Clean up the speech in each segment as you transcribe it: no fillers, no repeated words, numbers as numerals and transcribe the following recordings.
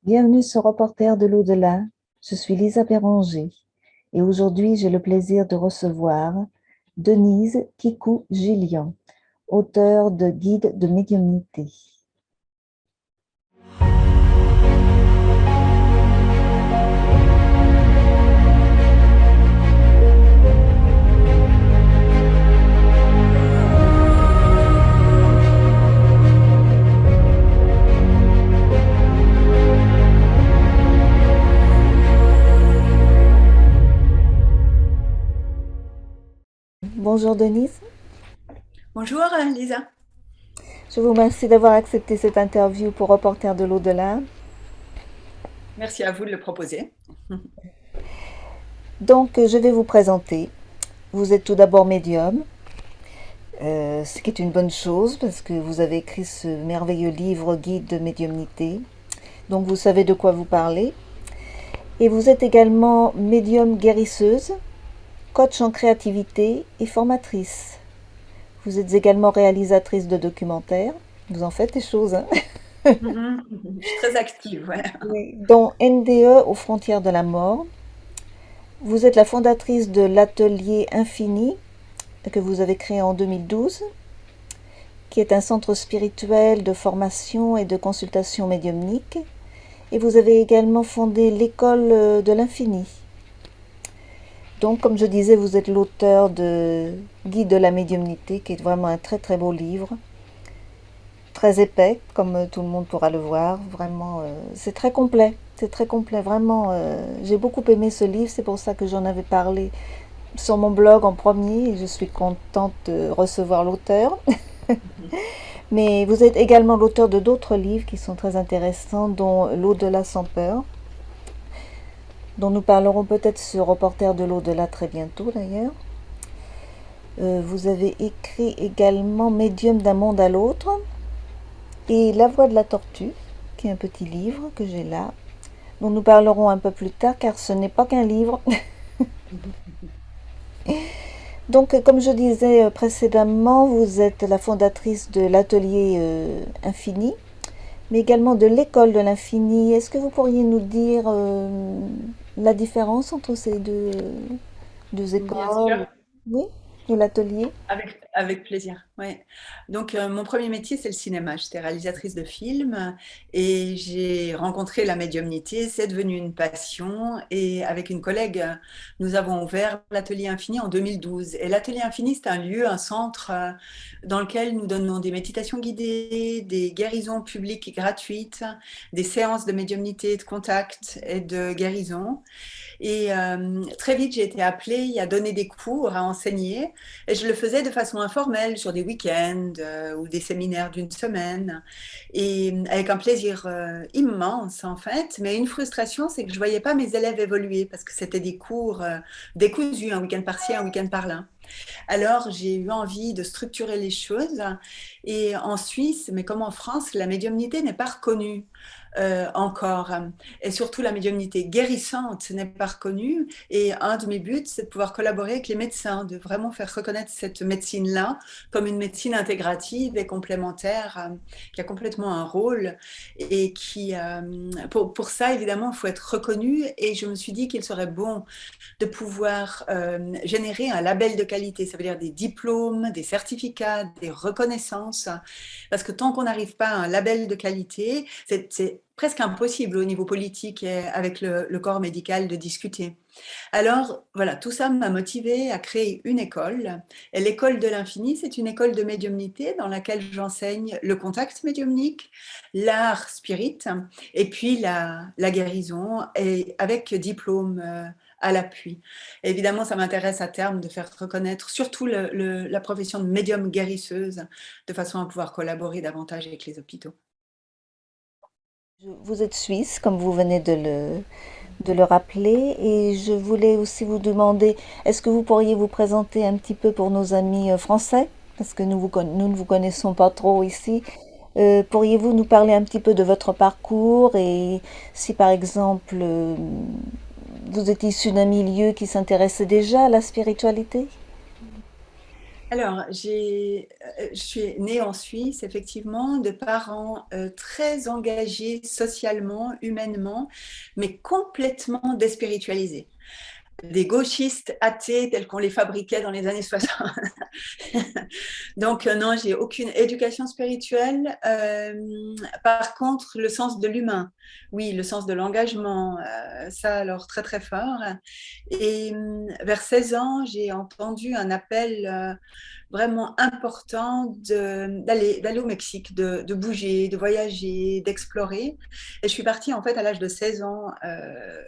Bienvenue sur Reporter de l'au-delà. Je suis Lisa Béranger et aujourd'hui j'ai le plaisir de recevoir Denise Kikou-Gillian, auteure de Guide de médiumnité. Bonjour Denise, Bonjour Lisa. je vous remercie d'avoir accepté cette interview pour Reporter de l'au-delà. Merci à vous de le proposer. Donc je vais vous présenter. Vous êtes tout d'abord médium, ce qui est une bonne chose parce que vous avez écrit ce merveilleux livre Guide de médiumnité. Donc vous savez de quoi vous parlez. Et vous êtes également médium guérisseuse, coach en créativité et formatrice. Vous êtes également réalisatrice de documentaires. Vous en faites des choses, hein. Mhm. Je suis très active, ouais. Oui. Dont NDE aux frontières de la mort. Vous êtes la fondatrice de l'Atelier Infini que vous avez créé en 2012, qui est un centre spirituel de formation et de consultation médiumnique. Et vous avez également fondé l'École de l'Infini. Donc, comme je disais, vous êtes l'auteur de Guide de la médiumnité, qui est vraiment un très très beau livre, très épais, comme tout le monde pourra le voir. Vraiment, c'est très complet. Vraiment, j'ai beaucoup aimé ce livre. C'est pour ça que j'en avais parlé sur mon blog en premier. Et je suis contente de recevoir l'auteur. Mais vous êtes également l'auteur de d'autres livres qui sont très intéressants, dont L'au-delà sans peur, dont nous parlerons peut-être sur Reporter de l'au-delà très bientôt d'ailleurs. Vous avez écrit également Médium d'un monde à l'autre et La voix de la tortue, qui est un petit livre que j'ai là, dont nous parlerons un peu plus tard car ce n'est pas qu'un livre. Donc, comme je disais précédemment, vous êtes la fondatrice de l'atelier Infini, mais également de l'école de l'infini. Est-ce que vous pourriez nous dire la différence entre ces deux Bien sûr. écoles? Oui, et l'atelier? Avec plaisir, ouais. Donc, mon premier métier, c'est le cinéma. J'étais réalisatrice de films et j'ai rencontré la médiumnité. C'est devenu une passion. Et avec une collègue, nous avons ouvert l'Atelier Infini en 2012. Et l'Atelier Infini, c'est un lieu, un centre dans lequel nous donnons des méditations guidées, des guérisons publiques et gratuites, des séances de médiumnité, de contact et de guérison. Et très vite, j'ai été appelée à donner des cours, à enseigner. Et je le faisais de façon informelle, sur des week-ends ou des séminaires d'une semaine. Et avec un plaisir immense, en fait. Mais une frustration, c'est que je ne voyais pas mes élèves évoluer parce que c'était des cours décousus, un week-end par-ci, un week-end par-là. Alors, j'ai eu envie de structurer les choses. Et en Suisse, mais comme en France, la médiumnité n'est pas reconnue encore. Et surtout, la médiumnité guérissante n'est pas reconnue. Et un de mes buts, c'est de pouvoir collaborer avec les médecins, de vraiment faire reconnaître cette médecine-là comme une médecine intégrative et complémentaire, qui a complètement un rôle. Et qui, pour ça, évidemment, il faut être reconnu. Et je me suis dit qu'il serait bon de pouvoir générer un label de qualité. Ça veut dire des diplômes, des certificats, des reconnaissances. Parce que tant qu'on n'arrive pas à un label de qualité, c'est presque impossible au niveau politique et avec le corps médical de discuter. Alors voilà, tout ça m'a motivée à créer une école. Et l'école de l'infini, c'est une école de médiumnité dans laquelle j'enseigne le contact médiumnique, l'art spirit et puis la guérison et avec diplôme à l'appui. Évidemment, ça m'intéresse à terme de faire reconnaître surtout la profession de médium guérisseuse de façon à pouvoir collaborer davantage avec les hôpitaux. Vous êtes suisse, comme vous venez de le rappeler, et je voulais aussi vous demander, est-ce que vous pourriez vous présenter un petit peu pour nos amis français, parce que nous ne vous connaissons pas trop ici. Pourriez-vous nous parler un petit peu de votre parcours et si par exemple vous êtes issu d'un milieu qui s'intéressait déjà à la spiritualité? Alors, je suis née en Suisse, effectivement, de parents très engagés socialement, humainement, mais complètement déspiritualisés. Des gauchistes athées tels qu'on les fabriquait dans les années 60. Donc, non, j'ai aucune éducation spirituelle. Par contre, le sens de l'humain, oui, le sens de l'engagement, ça alors très très fort. Et vers 16 ans, j'ai entendu un appel vraiment important d'aller au Mexique, de bouger, de voyager, d'explorer. Et je suis partie en fait à l'âge de 16 ans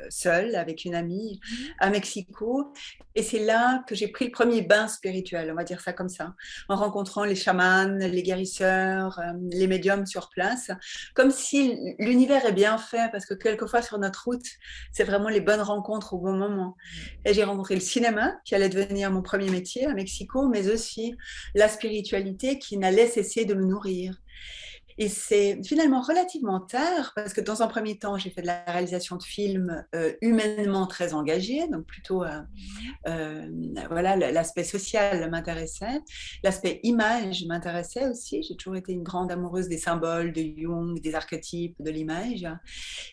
seule avec une amie à Mexico. Et c'est là que j'ai pris le premier bain spirituel, on va dire ça comme ça, en rencontrant les chamans, les guérisseurs, les médiums sur place, comme si l'univers est bien fait, parce que quelquefois sur notre route, c'est vraiment les bonnes rencontres au bon moment. Et j'ai rencontré le cinéma, qui allait devenir mon premier métier à Mexico, mais aussi la spiritualité qui n'allait cesser de me nourrir. Et c'est finalement relativement tard, parce que dans un premier temps, j'ai fait de la réalisation de films humainement très engagés, donc plutôt euh, voilà, l'aspect social m'intéressait, l'aspect image m'intéressait aussi. J'ai toujours été une grande amoureuse des symboles, de Jung, des archétypes, de l'image.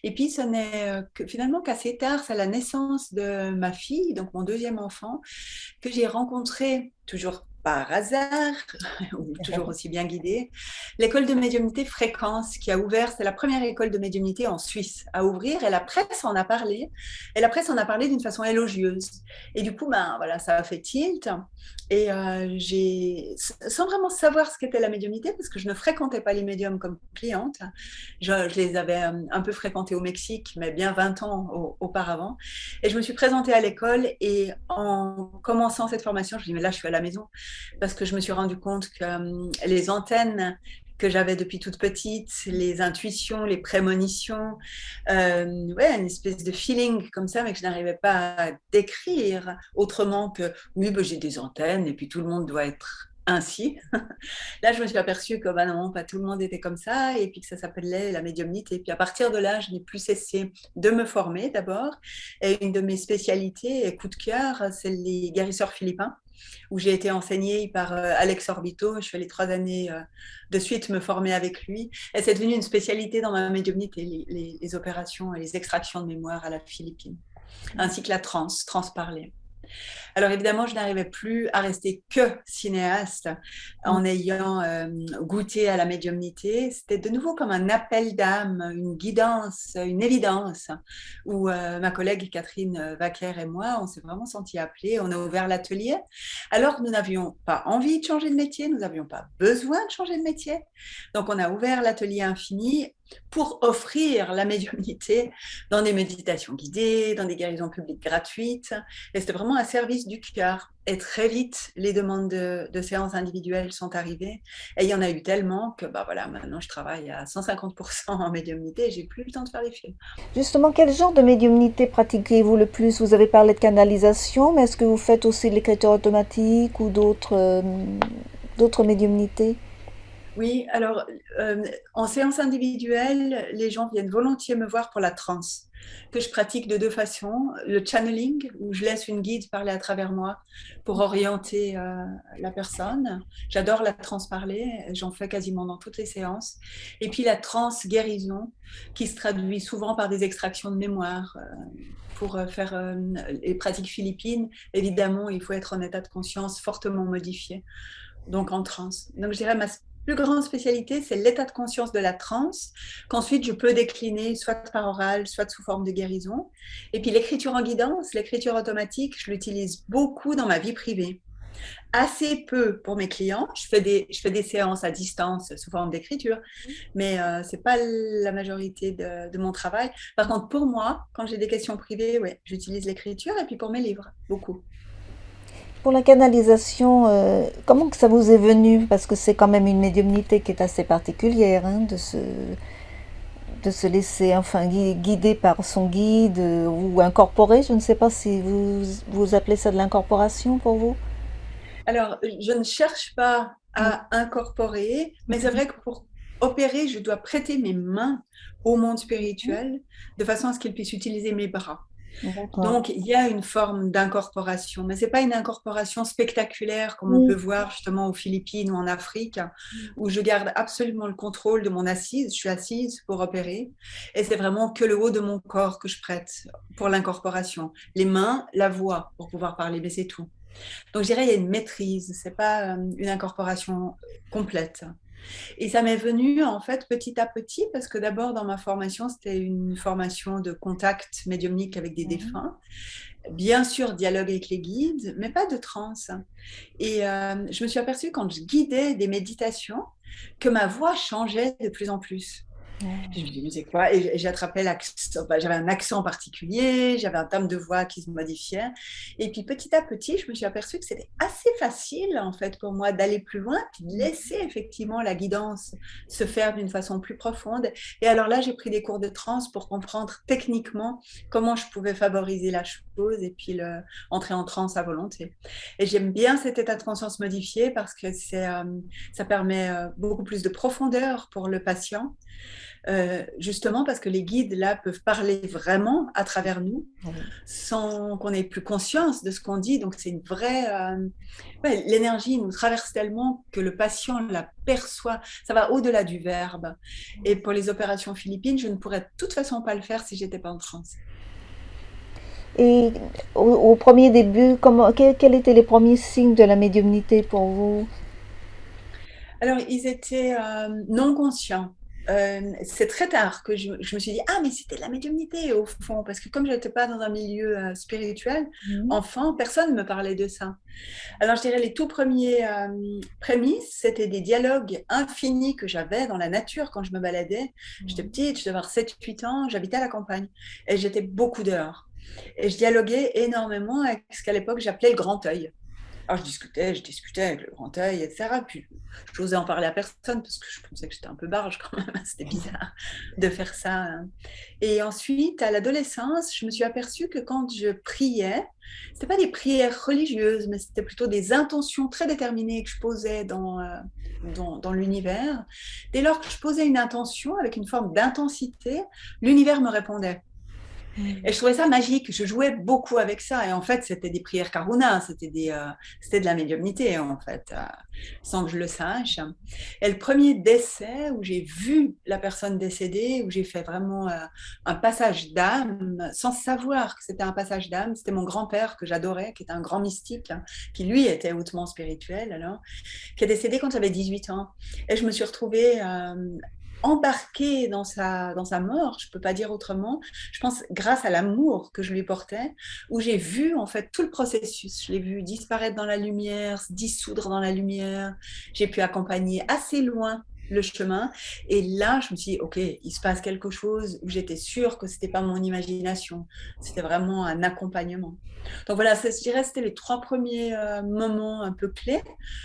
Et puis, ce n'est finalement qu'assez tard, c'est à la naissance de ma fille, donc mon deuxième enfant, que j'ai rencontré, toujours par hasard, ou toujours aussi bien guidée, l'école de médiumnité Fréquence qui a ouvert, c'est la première école de médiumnité en Suisse à ouvrir, et la presse en a parlé, et la presse en a parlé d'une façon élogieuse. Et du coup, ben, voilà, ça a fait tilt, et sans vraiment savoir ce qu'était la médiumnité, parce que je ne fréquentais pas les médiums comme cliente, je les avais un peu fréquentés au Mexique, mais bien 20 ans auparavant. Et je me suis présentée à l'école et en commençant cette formation, je me dis, mais là, je suis à la maison parce que je me suis rendu compte que les antennes que j'avais depuis toute petite, les intuitions, les prémonitions, ouais, une espèce de feeling comme ça, mais que je n'arrivais pas à décrire autrement que oui, ben, j'ai des antennes et puis tout le monde doit être ainsi. Là, je me suis aperçue que bah non, pas tout le monde était comme ça, et puis que ça s'appelait la médiumnité. Et puis à partir de là, je n'ai plus cessé de me former d'abord. Et une de mes spécialités et coup de cœur, c'est les guérisseurs philippins, où j'ai été enseignée par Alex Orbito. Je fais les 3 années de suite me former avec lui. Et c'est devenu une spécialité dans ma médiumnité, les opérations et les extractions de mémoire à la Philippine, ainsi que la transparler. Alors évidemment, je n'arrivais plus à rester que cinéaste en ayant goûté à la médiumnité. C'était de nouveau comme un appel d'âme, une guidance, une évidence, où ma collègue Catherine Vaquer et moi, on s'est vraiment sentis appelés. On a ouvert l'atelier. Alors nous n'avions pas envie de changer de métier, nous n'avions pas besoin de changer de métier. Donc on a ouvert l'atelier infini pour offrir la médiumnité dans des méditations guidées, dans des guérisons publiques gratuites. Et c'était vraiment un service du cœur. Et très vite, les demandes de séances individuelles sont arrivées. Et il y en a eu tellement que bah voilà, maintenant je travaille à 150% en médiumnité et j'ai plus le temps de faire des films. Justement, quel genre de médiumnité pratiquez-vous le plus? Vous avez parlé de canalisation, mais est-ce que vous faites aussi de l'écriture automatique ou d'autres médiumnités? Oui, alors en séance individuelle, les gens viennent volontiers me voir pour la transe, que je pratique de deux façons. Le channeling, où je laisse une guide parler à travers moi pour orienter la personne. J'adore la transe parler, j'en fais quasiment dans toutes les séances. Et puis la transe guérison, qui se traduit souvent par des extractions de mémoire. Pour faire les pratiques philippines, évidemment, il faut être en état de conscience fortement modifié, donc en transe. Donc je dirais ma plus grande spécialité, c'est l'état de conscience de la transe, qu'ensuite je peux décliner soit par oral, soit sous forme de guérison. Et puis l'écriture en guidance, l'écriture automatique, je l'utilise beaucoup dans ma vie privée. Assez peu pour mes clients. Je fais des séances à distance sous forme d'écriture, mais ce n'est pas la majorité de mon travail. Par contre, pour moi, quand j'ai des questions privées, ouais, j'utilise l'écriture, et puis pour mes livres, beaucoup. Pour la canalisation, comment que ça vous est venu? Parce que c'est quand même une médiumnité qui est assez particulière, hein, de se laisser enfin guider par son guide ou incorporer. Je ne sais pas si vous appelez ça de l'incorporation pour vous. Alors, je ne cherche pas à incorporer, mais c'est vrai que pour opérer, je dois prêter mes mains au monde spirituel de façon à ce qu'il puisse utiliser mes bras. D'accord. Donc, il y a une forme d'incorporation, mais c'est pas une incorporation spectaculaire comme on peut Oui. voir justement aux Philippines ou en Afrique, où je garde absolument le contrôle de mon assise. Je suis assise pour opérer, et c'est vraiment que le haut de mon corps que je prête pour l'incorporation. Les mains, la voix pour pouvoir parler, mais c'est tout. Donc, je dirais il y a une maîtrise. C'est pas une incorporation complète. Et ça m'est venu en fait petit à petit parce que d'abord dans ma formation, c'était une formation de contact médiumnique avec des Mhm. défunts. Bien sûr, dialogue avec les guides, mais pas de transe. Et je me suis aperçue quand je guidais des méditations que ma voix changeait de plus en plus. Puis je me dis, mais c'est quoi? Et j'attrapais l'accent, enfin, j'avais un accent particulier, j'avais un timbre de voix qui se modifiait. Et puis petit à petit, je me suis aperçue que c'était assez facile, en fait, pour moi d'aller plus loin, puis de laisser effectivement la guidance se faire d'une façon plus profonde. Et alors là, j'ai pris des cours de transe pour comprendre techniquement comment je pouvais favoriser la chose et puis entrer en transe à volonté. Et j'aime bien cet état de conscience modifié parce que ça permet beaucoup plus de profondeur pour le patient, justement parce que les guides là peuvent parler vraiment à travers nous Oui. sans qu'on ait plus conscience de ce qu'on dit. Donc c'est une vraie ouais, l'énergie nous traverse tellement que le patient la perçoit. Ça va au-delà du verbe. Et pour les opérations philippines, je ne pourrais de toute façon pas le faire si j'étais pas en transe. Et au premier début, quels étaient les premiers signes de la médiumnité pour vous? Alors, ils étaient non conscients. C'est très tard que je me suis dit, ah, mais c'était de la médiumnité au fond, parce que comme je n'étais pas dans un milieu spirituel, Mhm. enfant, personne ne me parlait de ça. Alors, je dirais les tout premiers prémices, c'était des dialogues infinis que j'avais dans la nature quand je me baladais. J'étais petite, je devais avoir 7 8 ans, j'habitais à la campagne et j'étais beaucoup dehors. Et je dialoguais énormément avec ce qu'à l'époque j'appelais le grand œil. Alors, je discutais avec le grand œil, etc. Puis, j'osais en parler à personne parce que je pensais que j'étais un peu barge quand même. C'était bizarre de faire ça, hein. Et ensuite, à l'adolescence, je me suis aperçue que quand je priais, c'était pas des prières religieuses, mais c'était plutôt des intentions très déterminées que je posais dans l'univers. Dès lors que je posais une intention avec une forme d'intensité, l'univers me répondait. Et je trouvais ça magique. Je jouais beaucoup avec ça. Et en fait, c'était des prières Karuna, c'était de la médiumnité, en fait, sans que je le sache. Et le premier décès où j'ai vu la personne décédée, où j'ai fait vraiment un passage d'âme, sans savoir que c'était un passage d'âme, c'était mon grand-père que j'adorais, qui était un grand mystique, hein, qui lui était hautement spirituel, alors, qui est décédé quand j'avais 18 ans. Et je me suis retrouvée embarquée dans sa mort, je ne peux pas dire autrement, je pense grâce à l'amour que je lui portais, où j'ai vu en fait tout le processus. Je l'ai vu disparaître dans la lumière, se dissoudre dans la lumière. J'ai pu accompagner assez loin le chemin. Et là, je me suis dit, OK, il se passe quelque chose où j'étais sûre que ce n'était pas mon imagination. C'était vraiment un accompagnement. Donc voilà, je dirais c'était les 3 premiers moments un peu clés.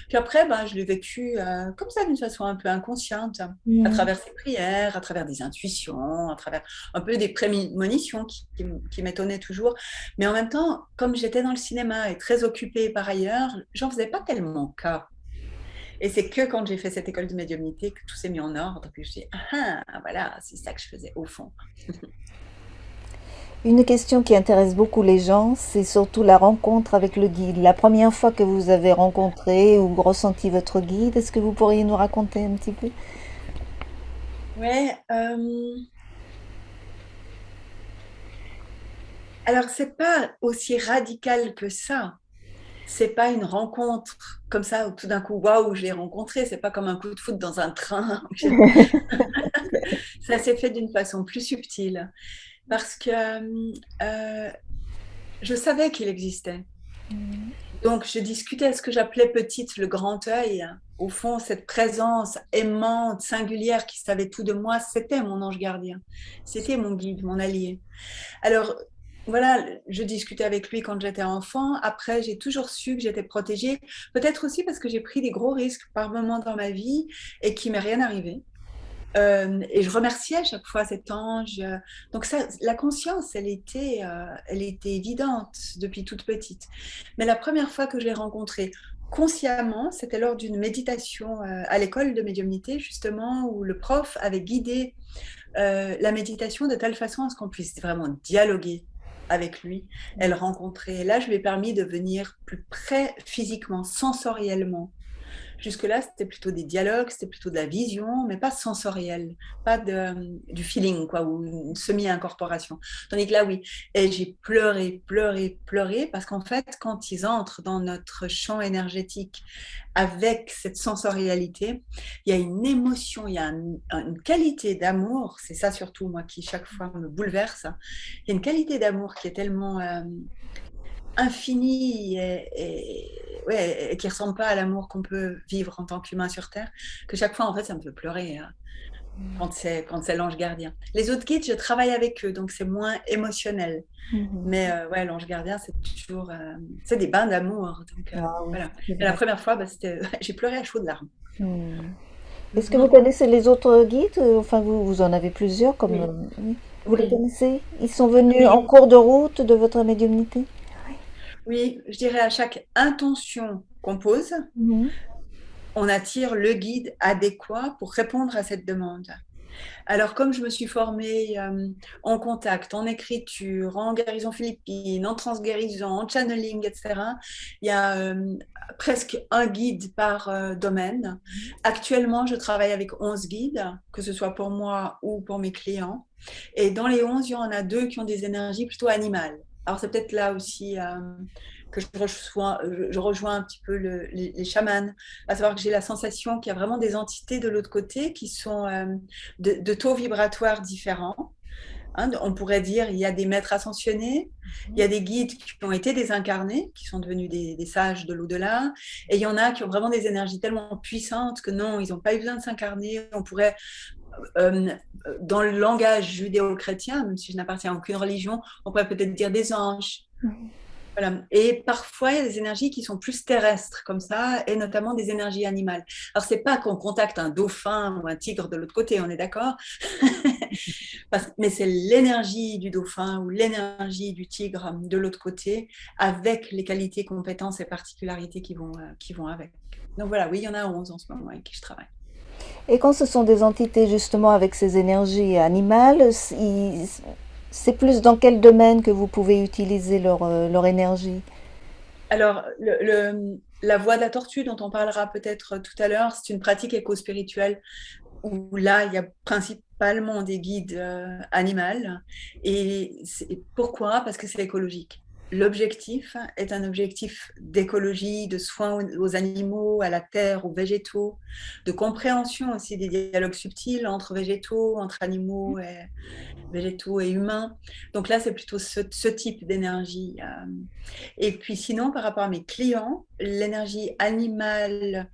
Puis après, ben, je l'ai vécu comme ça, d'une façon un peu inconsciente, à Mhm. travers ses prières, à travers des intuitions, à travers un peu des prémonitions qui m'étonnaient toujours. Mais en même temps, comme j'étais dans le cinéma et très occupée par ailleurs, j'en faisais pas tellement cas. Et c'est que quand j'ai fait cette école de médiumnité que tout s'est mis en ordre. Puis je me suis dit, ah, voilà, c'est ça que je faisais au fond. Une question qui intéresse beaucoup les gens, c'est surtout la rencontre avec le guide. La première fois que vous avez rencontré ou ressenti votre guide, est-ce que vous pourriez nous raconter un petit peu? Ouais, alors c'est pas aussi radical que ça. C'est pas une rencontre comme ça où tout d'un coup, waouh, je l'ai rencontré. C'est pas comme un coup de foot dans un train. Ça s'est fait d'une façon plus subtile parce que euh, je savais qu'il existait. Donc, je discutais à ce que j'appelais petite le grand œil. Au fond, cette présence aimante, singulière, qui savait tout de moi, c'était mon ange gardien. C'était mon guide, mon allié. Alors, voilà, je discutais avec lui quand j'étais enfant. Après, j'ai toujours su que j'étais protégée. Peut-être aussi parce que j'ai pris des gros risques par moments dans ma vie et qu'il m'est rien arrivé. Et je remerciais à chaque fois cet ange. Donc ça, la conscience, elle était évidente depuis toute petite. Mais la première fois que je l'ai rencontré consciemment, c'était lors d'une méditation à l'école de médiumnité, justement, où le prof avait guidé la méditation de telle façon à ce qu'on puisse vraiment dialoguer avec lui et le rencontrer. Et là, je lui ai permis de venir plus près physiquement, sensoriellement. Jusque-là, c'était plutôt des dialogues, c'était plutôt de la vision, mais pas sensoriel, pas du feeling, quoi, ou une semi-incorporation. Tandis que là, oui. Et j'ai pleuré, pleuré, pleuré, parce qu'en fait, quand ils entrent dans notre champ énergétique avec cette sensorialité, il y a une émotion, il y a une qualité d'amour, c'est ça surtout, moi, qui chaque fois me bouleverse. Il y a une qualité d'amour qui est tellement infini et qui ne ressemble pas à l'amour qu'on peut vivre en tant qu'humain sur Terre, que chaque fois, en fait, ça me fait pleurer hein, quand c'est l'ange gardien. Les autres guides, je travaille avec eux, donc c'est moins émotionnel. Mhm. Mais ouais, l'ange gardien, c'est toujours c'est des bains d'amour. Donc Ah oui, voilà. c'est Et la vrai. première fois, bah, j'ai pleuré à chaudes larmes. Hmm. Est-ce que vous Mhm. connaissez les autres guides? Enfin, vous en avez plusieurs, comme Oui, oui. Vous les oui, connaissez? Ils sont venus en oui, cours de route de votre médiumnité? oui. Je dirais à chaque intention qu'on pose, Mhm. on attire le guide adéquat pour répondre à cette demande. Alors, comme je me suis formée en contact, en écriture, en guérison philippine, en transguérison, en channeling, etc., il y a presque un guide par domaine. Actuellement, je travaille avec 11 guides, que ce soit pour moi ou pour mes clients. Et dans les 11, il y en a deux qui ont des énergies plutôt animales. Alors, c'est peut-être là aussi que je rejoins un petit peu les chamans, à savoir que j'ai la sensation qu'il y a vraiment des entités de l'autre côté qui sont de taux vibratoires différents. Hein. On pourrait dire il y a des maîtres ascensionnés, il y a des guides qui ont été désincarnés, qui sont devenus des sages de l'au-delà, et il y en a qui ont vraiment des énergies tellement puissantes que non, ils n'ont pas eu besoin de s'incarner. On pourrait, euh, dans le langage judéo-chrétien, même si je n'appartiens à aucune religion, on pourrait peut-être dire des anges. Voilà. Et parfois, il y a des énergies qui sont plus terrestres comme ça, et notamment des énergies animales. Alors, c'est pas qu'on contacte un dauphin ou un tigre de l'autre côté, on est d'accord. Mais c'est l'énergie du dauphin ou l'énergie du tigre de l'autre côté, avec les qualités, compétences et particularités qui vont avec. Donc voilà, oui, il y en a 11 en ce moment avec qui je travaille. Et quand ce sont des entités justement avec ces énergies animales, c'est plus dans quel domaine que vous pouvez utiliser leur énergie? Alors, la voie de la tortue dont on parlera peut-être tout à l'heure, c'est une pratique éco-spirituelle où là, il y a principalement des guides animaux. Et pourquoi? Parce que c'est écologique. L'objectif est un objectif d'écologie, de soins aux animaux, à la terre, aux végétaux, de compréhension aussi des dialogues subtils entre végétaux, entre animaux végétaux et humains. Donc là, c'est plutôt ce type d'énergie. Et puis sinon, par rapport à mes clients, l'énergie animale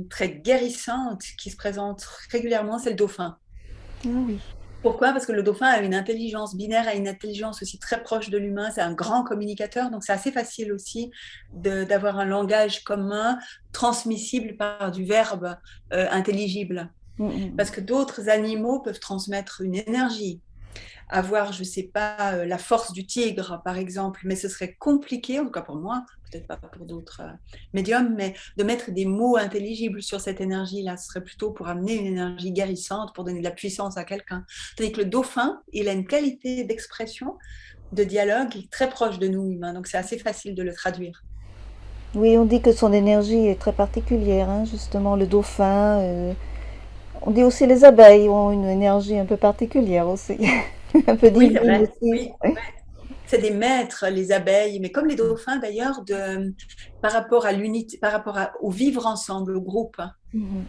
très guérissante qui se présente régulièrement, c'est le dauphin. Ah oui. Pourquoi? Parce que le dauphin a une intelligence binaire, a une intelligence aussi très proche de l'humain, c'est un grand communicateur, donc c'est assez facile aussi d'avoir un langage commun transmissible par du verbe intelligible. Mhm. Parce que d'autres animaux peuvent transmettre une énergie, avoir, je ne sais pas, la force du tigre, par exemple, mais ce serait compliqué, en tout cas pour moi, peut-être pas pour d'autres médiums, mais de mettre des mots intelligibles sur cette énergie-là. Ce serait plutôt pour amener une énergie guérissante, pour donner de la puissance à quelqu'un. Tandis que le dauphin, il a une qualité d'expression, de dialogue très proche de nous humains, donc c'est assez facile de le traduire. Oui, on dit que son énergie est très particulière, hein, justement, le dauphin. On dit aussi les abeilles ont une énergie un peu particulière aussi, un peu Oui, c'est divine vrai, aussi. oui. C'est des maîtres, les abeilles, mais comme les dauphins d'ailleurs, par rapport à l'unité, au vivre ensemble, au groupe. Mhm.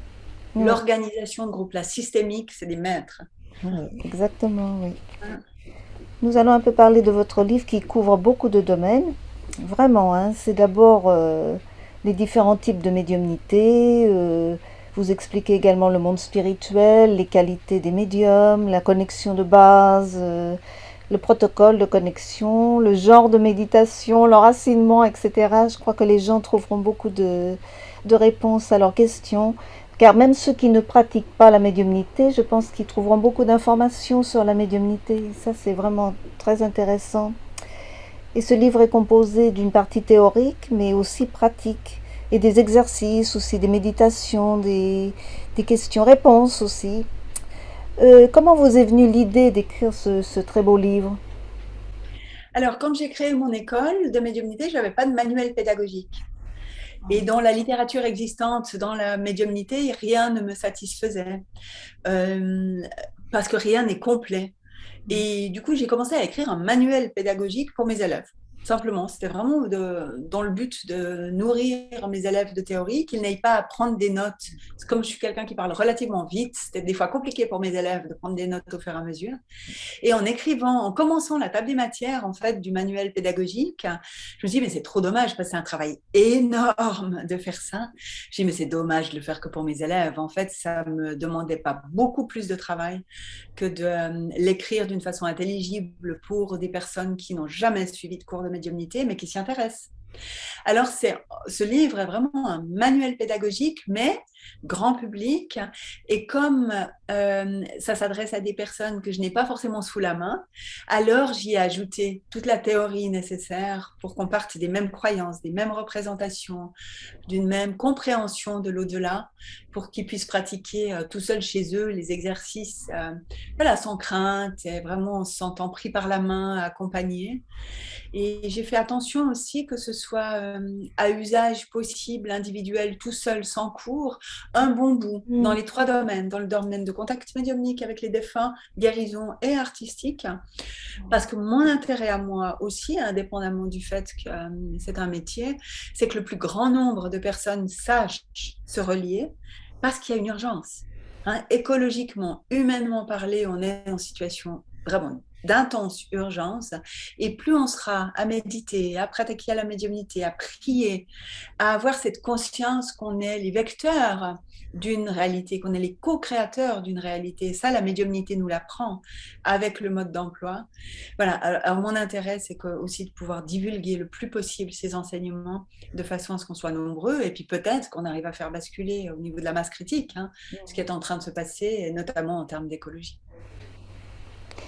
Oui, L'organisation de groupe, la systémique, c'est des maîtres. oui, exactement, oui. Hein. Nous allons un peu parler de votre livre qui couvre beaucoup de domaines. Vraiment, hein, c'est d'abord les différents types de médiumnité. Vous expliquez également le monde spirituel, les qualités des médiums, la connexion de base, le protocole de connexion, le genre de méditation, l'enracinement, etc. Je crois que les gens trouveront beaucoup de réponses à leurs questions. Car même ceux qui ne pratiquent pas la médiumnité, je pense qu'ils trouveront beaucoup d'informations sur la médiumnité. Ça, c'est vraiment très intéressant. Et ce livre est composé d'une partie théorique, mais aussi pratique. Et des exercices aussi, des méditations, des questions-réponses aussi. Comment vous est venue l'idée d'écrire ce très beau livre? Alors, quand j'ai créé mon école de médiumnité, je n'avais pas de manuel pédagogique. Et dans la littérature existante, dans la médiumnité, rien ne me satisfaisait, euh, parce que rien n'est complet. Et du coup, j'ai commencé à écrire un manuel pédagogique pour mes élèves. Simplement, c'était vraiment dans le but de nourrir mes élèves de théorie, qu'ils n'aient pas à prendre des notes. Comme je suis quelqu'un qui parle relativement vite, c'était des fois compliqué pour mes élèves de prendre des notes au fur et à mesure. Et en écrivant, en commençant la table des matières en fait du manuel pédagogique, je me suis dit mais c'est trop dommage parce que c'est un travail énorme de faire ça. Je me suis dit mais c'est dommage de le faire que pour mes élèves. En fait, ça me demandait pas beaucoup plus de travail que de l'écrire d'une façon intelligible pour des personnes qui n'ont jamais suivi de cours de médiumnité mais qui s'y intéressent. Alors, ce livre est vraiment un manuel pédagogique, mais grand public. Et comme ça s'adresse à des personnes que je n'ai pas forcément sous la main, alors j'y ai ajouté toute la théorie nécessaire pour qu'on parte des mêmes croyances, des mêmes représentations, d'une même compréhension de l'au-delà, pour qu'ils puissent pratiquer tout seuls chez eux les exercices, voilà, sans crainte, et vraiment en se sentant pris par la main, accompagnés. Et j'ai fait attention aussi que ce soit à usage possible, individuel, tout seul, sans cours, un bon bout dans les trois domaines, dans le domaine de contact médiumnique avec les défunts, guérison et artistique. Parce que mon intérêt à moi aussi, indépendamment du fait que c'est un métier, c'est que le plus grand nombre de personnes sachent se relier parce qu'il y a une urgence. Hein, écologiquement, humainement parlé, on est en situation vraiment d'intense urgence. Et plus on sera à méditer, à pratiquer la médiumnité, à prier, à avoir cette conscience qu'on est les vecteurs d'une réalité, qu'on est les co-créateurs d'une réalité. Ça, la médiumnité nous l'apprend avec le mode d'emploi. Voilà, alors mon intérêt, c'est aussi de pouvoir divulguer le plus possible ces enseignements de façon à ce qu'on soit nombreux et puis peut-être qu'on arrive à faire basculer au niveau de la masse critique, hein, ce qui est en train de se passer, notamment en termes d'écologie.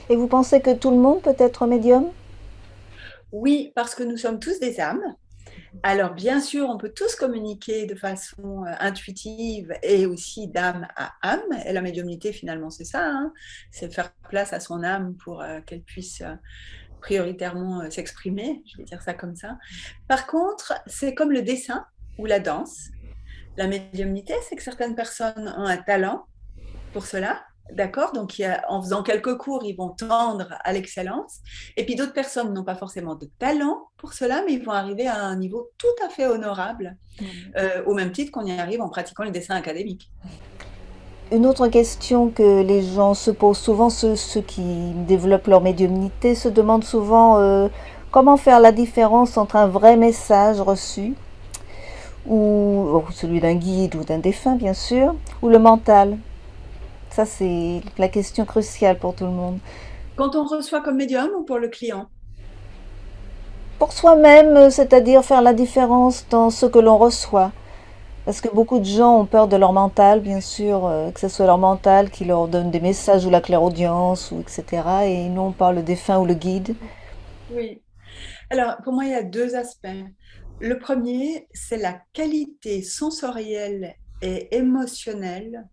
Et vous pensez que tout le monde peut être médium? Oui, parce que nous sommes tous des âmes. Alors, bien sûr, on peut tous communiquer de façon intuitive et aussi d'âme à âme. Et la médiumnité, finalement, c'est ça, hein, c'est faire place à son âme pour qu'elle puisse prioritairement s'exprimer, je vais dire ça comme ça. Par contre, c'est comme le dessin ou la danse. La médiumnité, c'est que certaines personnes ont un talent pour cela. D'accord. Donc, en faisant quelques cours, ils vont tendre à l'excellence. Et puis, d'autres personnes n'ont pas forcément de talent pour cela, mais ils vont arriver à un niveau tout à fait honorable, au même titre qu'on y arrive en pratiquant le dessin académique. Une autre question que les gens se posent souvent, ceux qui développent leur médiumnité, se demandent souvent comment faire la différence entre un vrai message reçu, ou celui d'un guide ou d'un défunt bien sûr, ou le mental. Ça c'est la question cruciale pour tout le monde. Quand on reçoit comme médium ou pour le client? Pour soi-même, c'est-à-dire faire la différence dans ce que l'on reçoit. Parce que beaucoup de gens ont peur de leur mental, bien sûr, que ce soit leur mental qui leur donne des messages ou la clairaudience, ou etc. Et non pas le défunt ou le guide. Oui. Alors, pour moi, il y a deux aspects. Le premier, c'est la qualité sensorielle et émotionnelle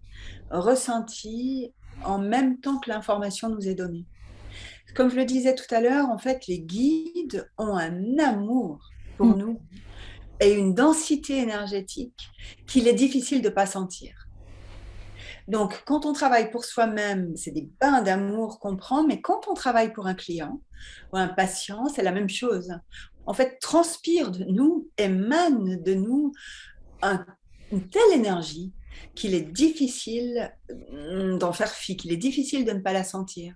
ressentie en même temps que l'information nous est donnée. Comme je le disais tout à l'heure, en fait, les guides ont un amour pour nous et une densité énergétique qu'il est difficile de ne pas sentir. Donc, quand on travaille pour soi-même, c'est des bains d'amour qu'on prend, mais quand on travaille pour un client ou un patient, c'est la même chose. En fait, transpire de nous, émane de nous une telle énergie qu'il est difficile d'en faire fi, qu'il est difficile de ne pas la sentir.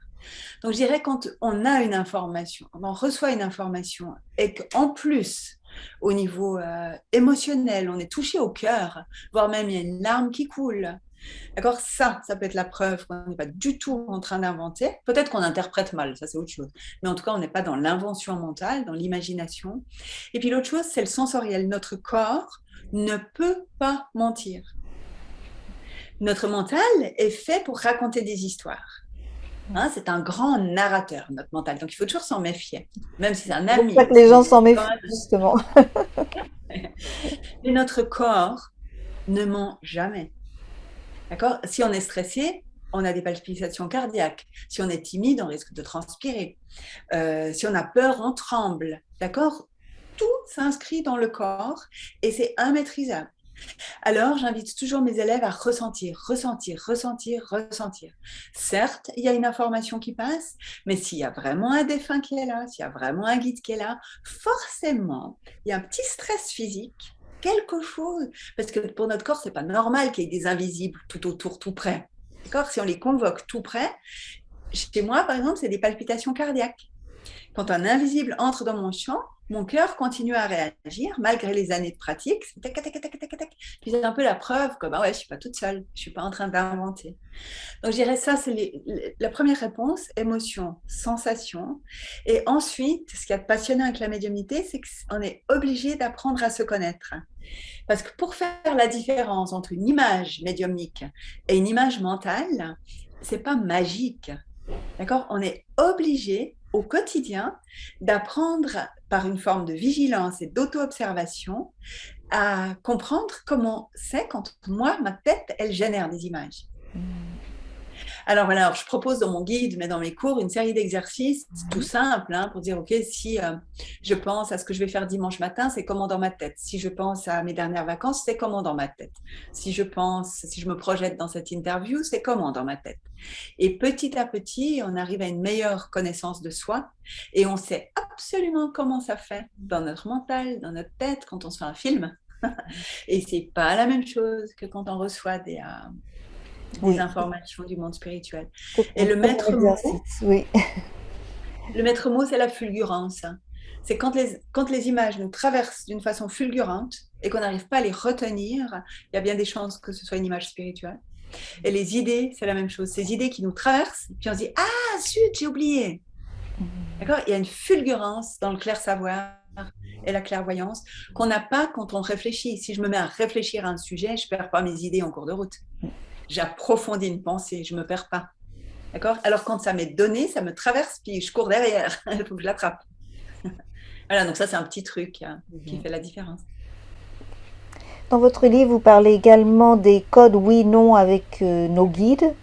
Donc, je dirais quand on a une information, on reçoit une information et qu'en plus, au niveau émotionnel, on est touché au cœur, voire même il y a une larme qui coule. D'accord. Ça peut être la preuve qu'on n'est pas du tout en train d'inventer. Peut-être qu'on interprète mal, ça c'est autre chose. Mais en tout cas, on n'est pas dans l'invention mentale, dans l'imagination. Et puis l'autre chose, c'est le sensoriel. Notre corps ne peut pas mentir. Notre mental est fait pour raconter des histoires. Hein, c'est un grand narrateur, notre mental. Donc, il faut toujours s'en méfier, même si c'est un C'est pour ça ami. que les gens s'en méfient, justement. Mais notre corps ne ment jamais. D'accord. Si on est stressé, on a des palpitations cardiaques. Si on est timide, on risque de transpirer. Si on a peur, on tremble. D'accord? Tout s'inscrit dans le corps et c'est immaîtrisable. Alors, j'invite toujours mes élèves à ressentir, ressentir, ressentir, ressentir. Certes, il y a une information qui passe, mais s'il y a vraiment un défunt qui est là, s'il y a vraiment un guide qui est là, forcément, il y a un petit stress physique, quelque chose, parce que pour notre corps, c'est pas normal qu'il y ait des invisibles tout autour, tout près. D'accord? Si on les convoque tout près, chez moi, par exemple, c'est des palpitations cardiaques. Quand un invisible entre dans mon champ, mon cœur continue à réagir malgré les années de pratique. Tac, tac, tac, tac, tac, tac. Puis c'est un peu la preuve que bah ouais, je suis pas toute seule, je suis pas en train d'inventer. Donc je dirais ça, c'est la première réponse, émotion, sensation. Et ensuite, ce qui est passionnant avec la médiumnité, c'est qu'on est obligé d'apprendre à se connaître. Parce que pour faire la différence entre une image médiumnique et une image mentale, c'est pas magique. D'accord? On est obligé au quotidien d'apprendre par une forme de vigilance et d'auto-observation à comprendre comment c'est quand moi, ma tête, elle génère des images. Alors voilà, alors je propose dans mon guide, mais dans mes cours, une série d'exercices tout simples pour dire, OK, si je pense à ce que je vais faire dimanche matin, c'est comment dans ma tête. Si je pense à mes dernières vacances, c'est comment dans ma tête. Si je me projette dans cette interview, c'est comment dans ma tête. Et petit à petit, on arrive à une meilleure connaissance de soi et on sait absolument comment ça fait dans notre mental, dans notre tête, quand on se fait un film. Et c'est pas la même chose que quand on reçoit des Oui, informations du monde spirituel. c'est Et un très bon exercice, oui. le maître mot, c'est la fulgurance. C'est quand les images nous traversent d'une façon fulgurante et qu'on n'arrive pas à les retenir, il y a bien des chances que ce soit une image spirituelle. Et les idées, c'est la même chose. Ces idées qui nous traversent, puis on se dit « Ah, zut, j'ai oublié !» D'accord? Il y a une fulgurance dans le clair-savoir et la clairvoyance qu'on n'a pas quand on réfléchit. Si je me mets à réfléchir à un sujet, je ne perds pas mes idées en cours de route. J'approfondis une pensée, je ne me perds pas. D'accord? Alors quand ça m'est donné, ça me traverse, puis je cours derrière. Il faut que je l'attrape. Voilà, donc ça, c'est un petit truc qui fait la différence. Dans votre livre, vous parlez également des codes oui-non avec nos guides.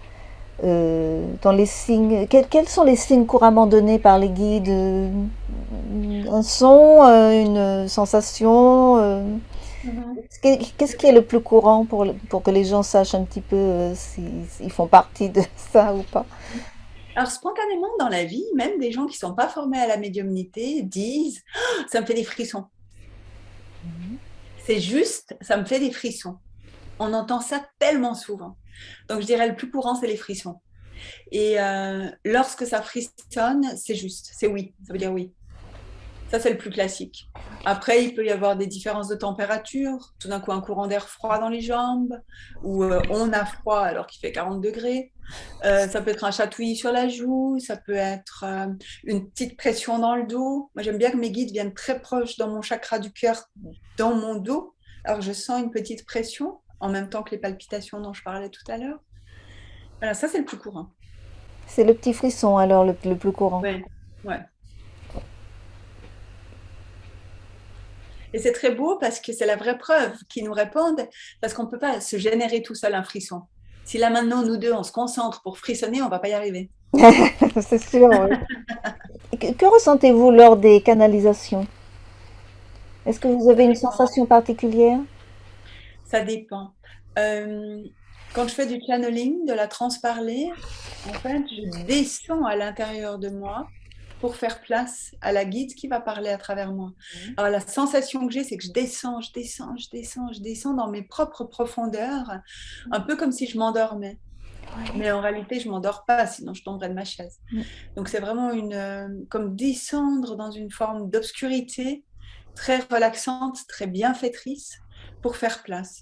Dans les signes, quels sont les signes couramment donnés par les guides? Un son, une sensation? Qu'est-ce qui est le plus courant pour que les gens sachent un petit peu s'ils font partie de ça ou pas? Alors, spontanément, dans la vie, même des gens qui ne sont pas formés à la médiumnité disent oh, « ça me fait des frissons ». C'est juste, ça me fait des frissons. On entend ça tellement souvent. Donc, je dirais le plus courant, c'est les frissons. Et lorsque ça frissonne, c'est juste, c'est oui, ça veut dire oui. Ça, c'est le plus classique. Après, il peut y avoir des différences de température, tout d'un coup un courant d'air froid dans les jambes, ou on a froid alors qu'il fait 40 degrés. Ça peut être un chatouillis sur la joue, ça peut être une petite pression dans le dos. Moi, j'aime bien que mes guides viennent très proches dans mon chakra du cœur, dans mon dos. Alors, je sens une petite pression, en même temps que les palpitations dont je parlais tout à l'heure. Voilà, ça, c'est le plus courant. C'est le petit frisson alors le plus courant. Ouais, ouais. Et c'est très beau parce que c'est la vraie preuve qu'ils nous répondent, parce qu'on ne peut pas se générer tout seul un frisson. Si là maintenant, nous deux, on se concentre pour frissonner, on ne va pas y arriver. C'est sûr, oui. Que ressentez-vous lors des canalisations? Est-ce que vous Ça avez une dépend. sensation particulière? Ça dépend. Quand je fais du channeling, de la transparler, en fait, je descends à l'intérieur de moi pour faire place à la guide qui va parler à travers moi. Alors la sensation que j'ai, c'est que je descends, je descends, je descends, je descends dans mes propres profondeurs, un peu comme si je m'endormais. Mais en réalité, je ne m'endors pas, sinon je tomberais de ma chaise. Donc c'est vraiment comme descendre dans une forme d'obscurité très relaxante, très bienfaitrice pour faire place.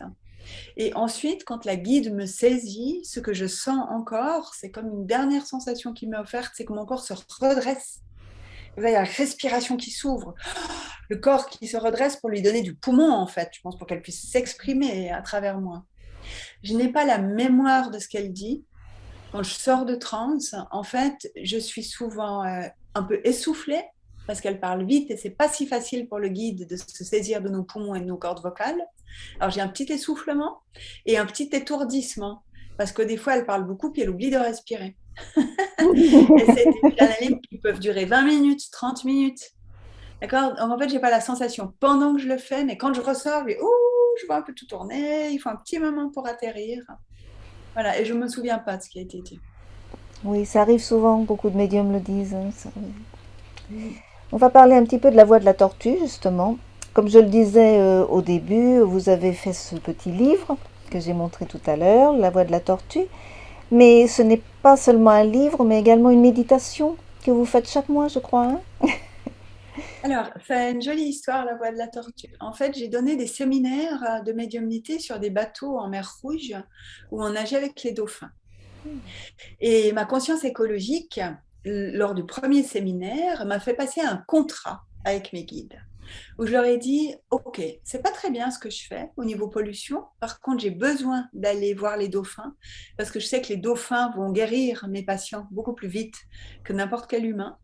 Et ensuite, quand la guide me saisit, ce que je sens encore, c'est comme une dernière sensation qui m'est offerte, c'est que mon corps se redresse. Il y a la respiration qui s'ouvre, le corps qui se redresse pour lui donner du poumon, en fait, je pense, pour qu'elle puisse s'exprimer à travers moi. Je n'ai pas la mémoire de ce qu'elle dit. Quand je sors de transe, en fait, je suis souvent un peu essoufflée parce qu'elle parle vite et c'est pas si facile pour le guide de se saisir de nos poumons et de nos cordes vocales. Alors j'ai un petit essoufflement et un petit étourdissement. parce que des fois, elle parle beaucoup puis elle oublie de respirer. Et c'est des channeling qui peuvent durer 20 minutes, 30 minutes. D'accord? Donc, en fait, j'ai pas la sensation pendant que je le fais, mais quand je ressors, je vois un peu tout tourner, il faut un petit moment pour atterrir. Voilà, et je me souviens pas de ce qui a été dit. Oui, ça arrive souvent, beaucoup de médiums le disent, hein, ça arrive. Mhm. On va parler un petit peu de la voix de la tortue, justement. Comme je le disais au début, vous avez fait ce petit livre que j'ai montré tout à l'heure, La voix de la tortue. Mais ce n'est pas seulement un livre, mais également une méditation que vous faites chaque mois, je crois, hein. Alors, c'est une jolie histoire, la voix de la tortue. En fait, j'ai donné des séminaires de médiumnité sur des bateaux en mer Rouge où on nageait avec les dauphins. Et ma conscience écologique, lors du premier séminaire, m'a fait passer un contrat avec mes guides, où je leur ai dit, OK, c'est pas très bien ce que je fais au niveau pollution. Par contre, j'ai besoin d'aller voir les dauphins parce que je sais que les dauphins vont guérir mes patients beaucoup plus vite que n'importe quel humain.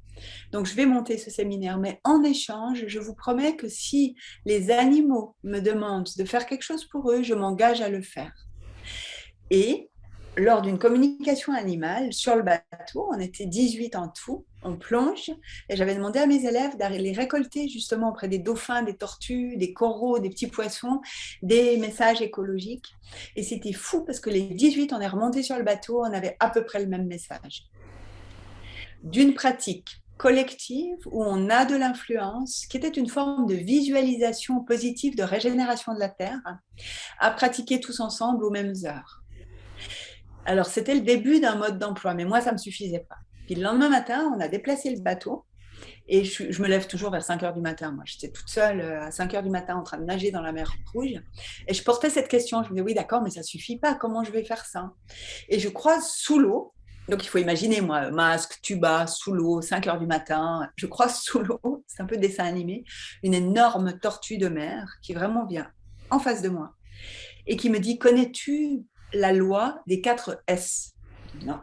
Donc, je vais monter ce séminaire. Mais en échange, je vous promets que si les animaux me demandent de faire quelque chose pour eux, je m'engage à le faire. Et lors d'une communication animale sur le bateau, on était 18 en tout, on plonge, et j'avais demandé à mes élèves d'aller récolter justement auprès des dauphins, des tortues, des coraux, des petits poissons, des messages écologiques. Et c'était fou parce que les 18, on est remonté sur le bateau, on avait à peu près le même message. D'une pratique collective où on a de l'influence, qui était une forme de visualisation positive de régénération de la Terre, à pratiquer tous ensemble aux mêmes heures. Alors, c'était le début d'un mode d'emploi, mais moi, ça ne me suffisait pas. Puis le lendemain matin, on a déplacé le bateau et je me lève toujours vers 5 heures du matin. Moi, j'étais toute seule à 5 heures du matin en train de nager dans la mer Rouge et je portais cette question. Je me disais, oui, d'accord, mais ça ne suffit pas. Comment je vais faire ça? Et je croise sous l'eau. Donc, il faut imaginer, moi, masque, tuba, sous l'eau, 5 heures du matin. Je croise sous l'eau, c'est un peu dessin animé, une énorme tortue de mer qui vraiment vient en face de moi et qui me dit, connais-tu la loi des 4 S? Je dis, non,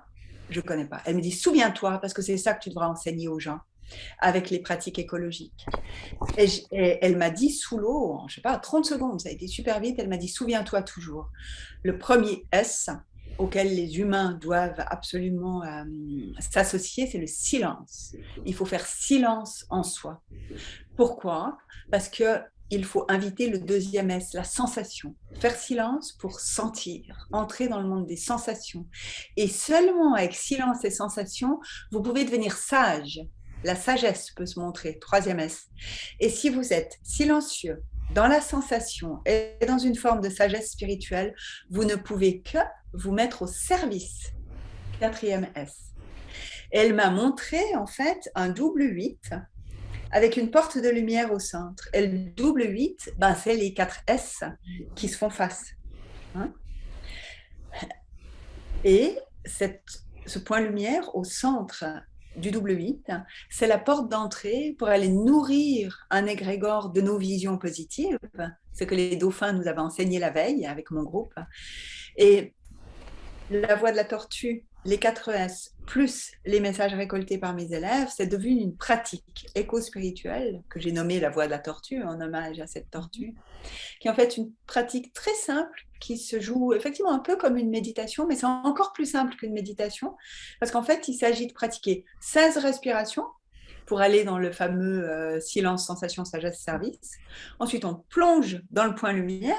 je ne connais pas. Elle me dit, souviens-toi, parce que c'est ça que tu devras enseigner aux gens avec les pratiques écologiques. Et elle m'a dit sous l'eau, je ne sais pas, 30 secondes, ça a été super vite, elle m'a dit, souviens-toi toujours. Le premier S auquel les humains doivent absolument s'associer, c'est le silence. Il faut faire silence en soi. Pourquoi? Parce que il faut inviter le deuxième S, la sensation. Faire silence pour sentir, entrer dans le monde des sensations. Et seulement avec silence et sensation, vous pouvez devenir sage. La sagesse peut se montrer, troisième S. Et si vous êtes silencieux, dans la sensation et dans une forme de sagesse spirituelle, vous ne pouvez que vous mettre au service, quatrième S. Et elle m'a montré en fait un double 8 avec une porte de lumière au centre. Et le double 8, ben, c'est les 4 S qui se font face. Hein. Et ce point lumière au centre du double 8, c'est la porte d'entrée pour aller nourrir un égrégore de nos visions positives, ce que les dauphins nous avaient enseigné la veille avec mon groupe. Et la voix de la tortue, les 4 S, plus les messages récoltés par mes élèves, c'est devenu une pratique éco-spirituelle que j'ai nommée la voix de la tortue, en hommage à cette tortue, qui est en fait une pratique très simple qui se joue effectivement un peu comme une méditation, mais c'est encore plus simple qu'une méditation, parce qu'en fait, il s'agit de pratiquer 16 respirations pour aller dans le fameux silence, sensation, sagesse, service. Ensuite, on plonge dans le point lumière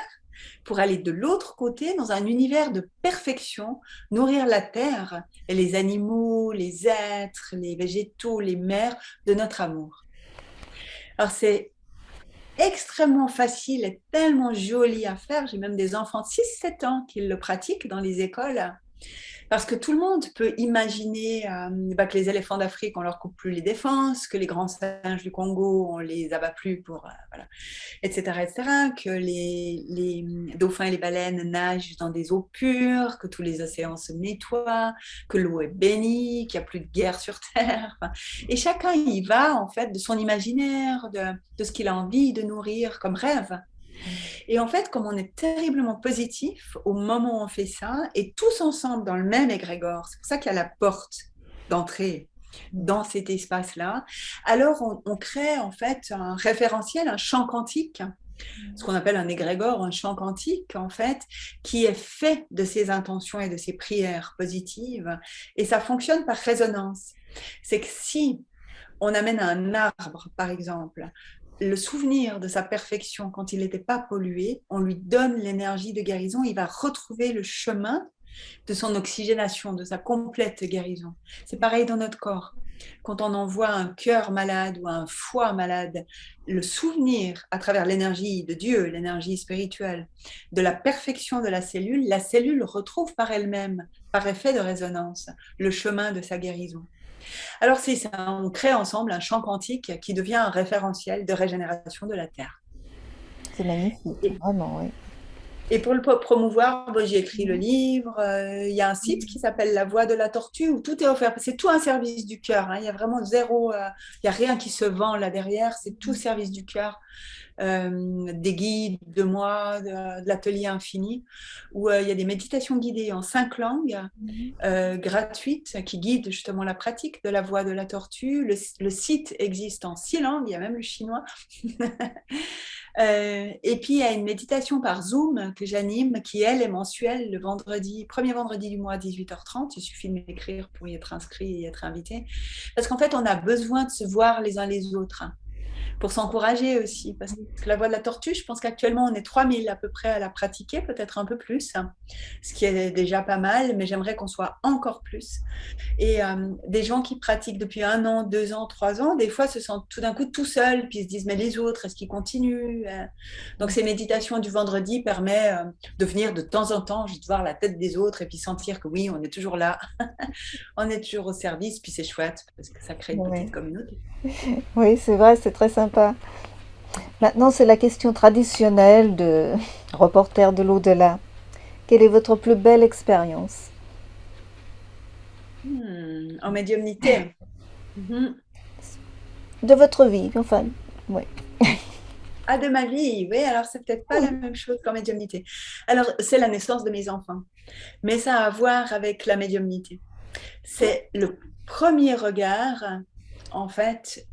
pour aller de l'autre côté dans un univers de perfection, nourrir la terre et les animaux, les êtres, les végétaux, les mers de notre amour. Alors c'est extrêmement facile et tellement joli à faire. J'ai même des enfants de 6-7 ans qui le pratiquent dans les écoles. Parce que tout le monde peut imaginer que les éléphants d'Afrique, on leur coupe plus les défenses, que les grands singes du Congo, on les abat plus pour, voilà, etc., etc., que les dauphins et les baleines nagent dans des eaux pures, que tous les océans se nettoient, que l'eau est bénie, qu'il n'y a plus de guerre sur Terre. Enfin, et chacun y va, en fait, de son imaginaire, de ce qu'il a envie de nourrir comme rêve. Et en fait, comme on est terriblement positif au moment où on fait ça, et tous ensemble dans le même égrégore, c'est pour ça qu'il y a la porte d'entrée dans cet espace-là, alors on crée en fait un référentiel, un champ quantique ce qu'on appelle un égrégore, un chant quantique, en fait, qui est fait de ces intentions et de ces prières positives. Et ça fonctionne par résonance. C'est que si on amène un arbre, par exemple, le souvenir de sa perfection quand il n'était pas pollué, on lui donne l'énergie de guérison, il va retrouver le chemin de son oxygénation, de sa complète guérison. C'est pareil dans notre corps. Quand on envoie un cœur malade ou un foie malade, le souvenir à travers l'énergie de Dieu, l'énergie spirituelle, de la perfection de la cellule retrouve par elle-même, par effet de résonance, le chemin de sa guérison. Alors c'est ça, on crée ensemble un champ quantique qui devient un référentiel de régénération de la Terre. C'est magnifique, Et vraiment, oui. Et pour le promouvoir, j'ai écrit le livre. Il y a un site qui s'appelle La Voix de la Tortue où tout est offert. C'est tout un service du cœur. Hein. Il y a vraiment zéro. Il n'y a rien qui se vend là derrière. C'est tout service du cœur. Des guides de moi, de l'atelier infini, où il y a des méditations guidées en 5 langues gratuites qui guident justement la pratique de la Voix de la Tortue. Le site existe en 6 langues. Il y a même le chinois. Et puis, il y a une méditation par Zoom que j'anime, qui, elle, est mensuelle, le vendredi, premier vendredi du mois à 18h30. Il suffit de m'écrire pour y être inscrit et y être invité. Parce qu'en fait, on a besoin de se voir les uns les autres, hein, pour s'encourager aussi. Parce que la voix de la tortue, je pense qu'actuellement, on est 3000 à peu près à la pratiquer, peut-être un peu plus, hein, ce qui est déjà pas mal, mais j'aimerais qu'on soit encore plus. Et des gens qui pratiquent depuis 1 an, 2 ans, 3 ans, des fois se sentent tout d'un coup tout seuls, puis ils se disent mais les autres, est-ce qu'ils continuent? Donc ces méditations du vendredi permettent de venir de temps en temps, juste voir la tête des autres et puis sentir que oui, on est toujours là, on est toujours au service, puis c'est chouette parce que ça crée une Oui, petite communauté. oui, c'est vrai, c'est très sympa. Maintenant, c'est la question traditionnelle de reporter de l'au-delà. Quelle est votre plus belle expérience En médiumnité. Mhm. de votre vie? Enfin, oui. Ah, de ma vie, oui, alors c'est peut-être pas la Oui. même chose qu'en médiumnité. Alors, c'est la naissance de mes enfants, mais ça a à voir avec la médiumnité. C'est le premier regard, en fait,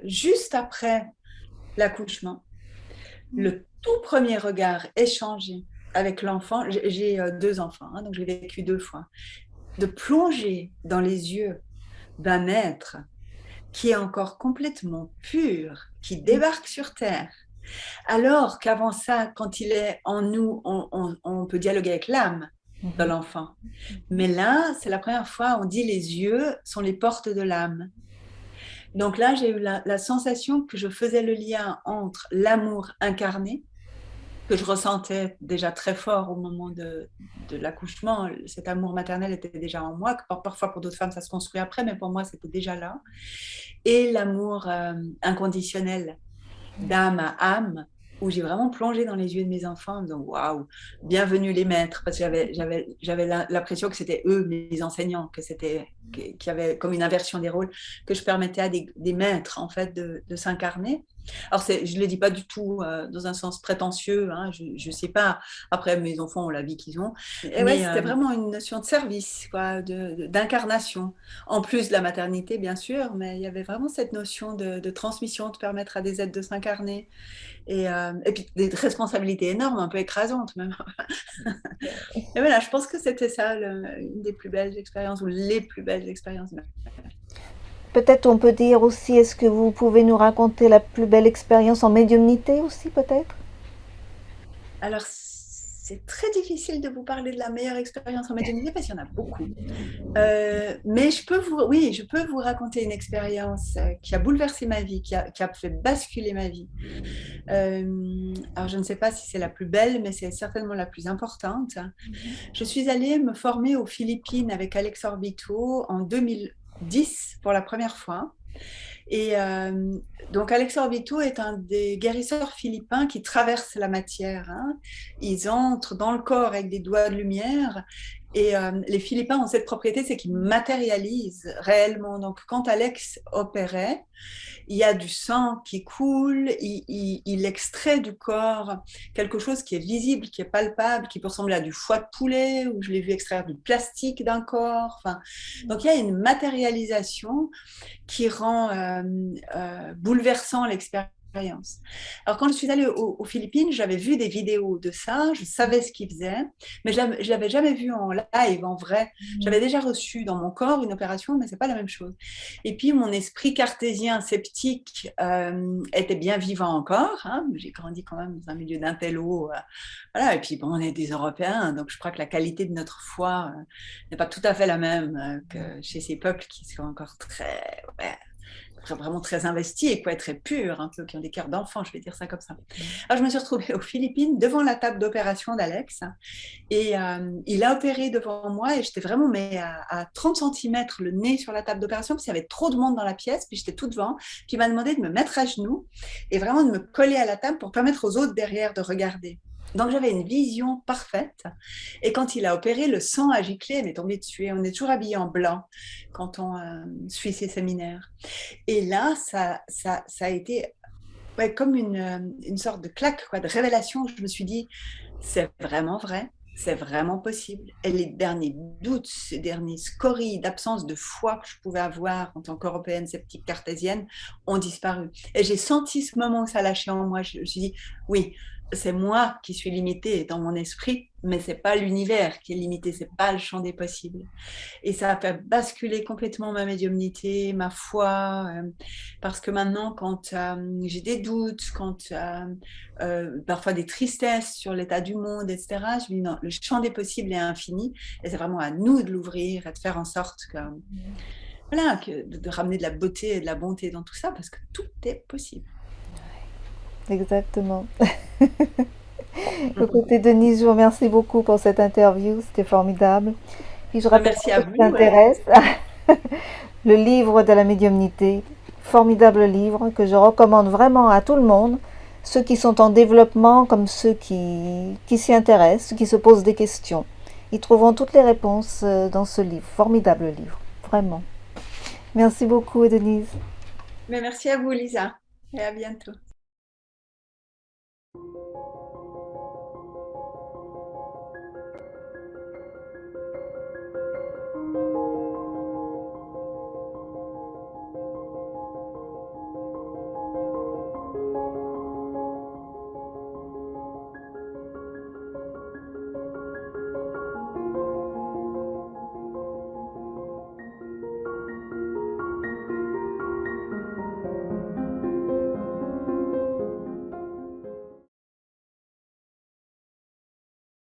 juste après l'accouchement, le tout premier regard échangé avec l'enfant. J'ai 2 enfants, hein, donc j'ai vécu 2 fois. De plonger dans les yeux d'un être qui est encore complètement pur, qui débarque sur Terre, alors qu'avant ça, quand il est en nous, on peut dialoguer avec l'âme de Mhm. l'enfant. Mais là, c'est la première fois, on dit les yeux sont les portes de l'âme. Donc là, j'ai eu la sensation que je faisais le lien entre l'amour incarné, que je ressentais déjà très fort au moment de l'accouchement. Cet amour maternel était déjà en moi, que parfois pour d'autres femmes, ça se construit après, mais pour moi, c'était déjà là. Et l'amour inconditionnel d'âme à âme, où j'ai vraiment plongé dans les yeux de mes enfants en me disant waouh, bienvenue les maîtres, parce que j'avais l'impression que c'était eux, mes enseignants, qu'il y avait comme une inversion des rôles, que je permettais à des maîtres en fait de s'incarner. Alors je ne le dis pas du tout dans un sens prétentieux, hein, je ne sais pas, après mes enfants ont la vie qu'ils ont, et ouais, c'était vraiment une notion de service, quoi, d'incarnation, en plus de la maternité bien sûr, mais il y avait vraiment cette notion de transmission, de permettre à des êtres de s'incarner, et puis des responsabilités énormes, un peu écrasantes même. Et voilà, je pense que c'était ça une des plus belles expériences, ou les plus belles expériences. Peut-être on peut dire aussi, est-ce que vous pouvez nous raconter la plus belle expérience en médiumnité aussi, peut-être? Alors, c'est très difficile de vous parler de la meilleure expérience en médiumnité parce qu'il y en a beaucoup. Mais oui, je peux vous raconter une expérience qui a bouleversé ma vie, qui a fait basculer ma vie. Alors, je ne sais pas si c'est la plus belle, mais c'est certainement la plus importante. Je suis allée me former aux Philippines avec Alex Orbito en 2010 pour la première fois. Et donc, Alex Orbito est un des guérisseurs philippins qui traversent la matière, hein. Ils entrent dans le corps avec des doigts de lumière. Et les Philippins ont cette propriété, c'est qu'ils matérialisent réellement. Donc, quand Alex opérait, il y a du sang qui coule, il extrait du corps quelque chose qui est visible, qui est palpable, qui peut ressembler à du foie de poulet, ou je l'ai vu extraire du plastique d'un corps. Enfin, donc, il y a une matérialisation qui rend bouleversant l'expérience expérience. Alors, quand je suis allée aux Philippines, j'avais vu des vidéos de ça, je savais ce qu'ils faisaient, mais je ne l'avais jamais vu en live, en vrai. Mm. J'avais déjà reçu dans mon corps une opération, mais ce n'est pas la même chose. Et puis, mon esprit cartésien sceptique était bien vivant encore. Hein. J'ai grandi quand même dans un milieu d'intello. Voilà. Et puis, bon, on est des Européens, donc je crois que la qualité de notre foi n'est pas tout à fait la même que chez ces peuples qui sont encore très, ouais, vraiment très investis et quoi, très purs, un peu, qui ont des cœurs d'enfants, je vais dire ça comme ça. Alors, je me suis retrouvée aux Philippines devant la table d'opération d'Alex et il a opéré devant moi et j'étais vraiment mais à 30 cm le nez sur la table d'opération parce qu'il y avait trop de monde dans la pièce, puis j'étais tout devant, puis il m'a demandé de me mettre à genoux et vraiment de me coller à la table pour permettre aux autres derrière de regarder. Donc j'avais une vision parfaite et quand il a opéré, le sang a giclé, m'est tombé dessus et on est toujours habillé en blanc quand on suit ces séminaires. Et là, ça a été ouais, comme une sorte de claque, quoi, de révélation. Je me suis dit, c'est vraiment vrai, c'est vraiment possible. Et les derniers doutes, ces derniers scories d'absence de foi que je pouvais avoir en tant qu'Européenne sceptique cartésienne ont disparu. Et j'ai senti ce moment où ça lâchait en moi. Je me suis dit, oui, c'est moi qui suis limitée dans mon esprit, mais c'est pas l'univers qui est limité, c'est pas le champ des possibles. Et ça a fait basculer complètement ma médiumnité, ma foi, parce que maintenant, quand j'ai des doutes, quand parfois des tristesses sur l'état du monde, etc., je me dis non, le champ des possibles est infini, et c'est vraiment à nous de l'ouvrir et de faire en sorte que, voilà, de ramener de la beauté et de la bonté dans tout ça, parce que tout est possible. Exactement. Écoutez, Denise, je vous remercie beaucoup pour cette interview, c'était formidable. Puis je rappelle Merci à à ceux qui vous. s'intéressent, le livre de la médiumnité, formidable livre que je recommande vraiment à tout le monde, ceux qui sont en développement comme ceux qui s'y intéressent, ceux qui se posent des questions. Ils trouveront toutes les réponses dans ce livre, formidable livre, vraiment. Merci beaucoup, Denise. Mais merci à vous, Lisa, et à bientôt.